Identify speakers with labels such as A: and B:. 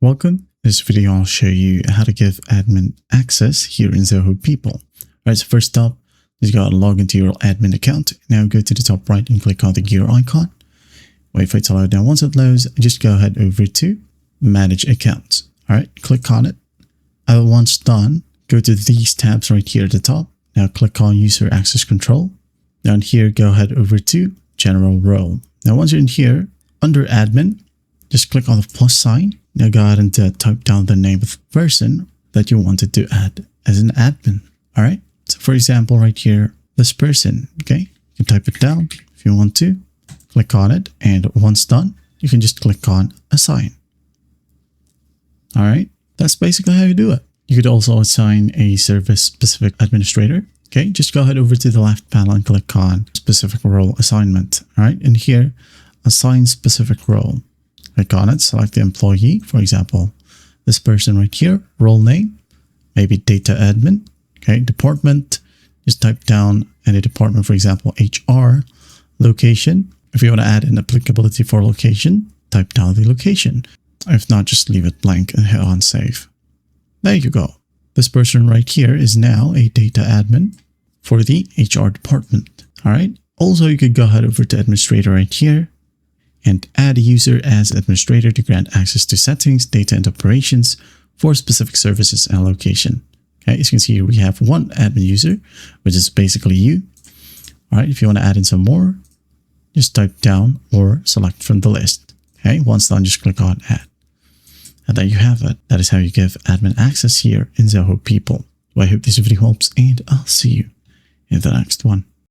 A: Welcome. In this video, I'll show you how to give admin access here in Zoho People. Alright, so first up, you gotta log into your admin account. Now go to the top right and click on the gear icon. Wait for it to load. Now once it loads, just go ahead over to Manage Accounts. Alright, click on it. Once done, go to these tabs right here at the top. Now click on User Access Control. Down here, go ahead over to General Role. Now once you're in here, under Admin, just click on the plus sign. Now go ahead and type down the name of the person that you wanted to add as an admin. All right. So for example, right here, this person, okay, you can type it down if you want to. Click on it. And once done, you can just click on Assign. All right. That's basically how you do it. You could also assign a service-specific administrator. Okay. Just go ahead over to the left panel and click on Specific Role Assignment. All right. And here, Assign Specific Role. Click on it, select the employee, for example, this person right here, role name, maybe data admin, okay, department, just type down any department, for example, HR, location. If you want to add an applicability for location, type down the location. If not, just leave it blank and hit on save. There you go. This person right here is now a data admin for the HR department. All right. Also, you could go ahead over to administrator right here and add a user as administrator to grant access to settings, data, and operations for specific services and location. Okay, as you can see here, we have one admin user, which is basically you. All right, if you want to add in some more, just type down or select from the list. Okay, once done, just click on Add. And there you have it. That is how you give admin access here in Zoho People. So I hope this video helps, and I'll see you in the next one.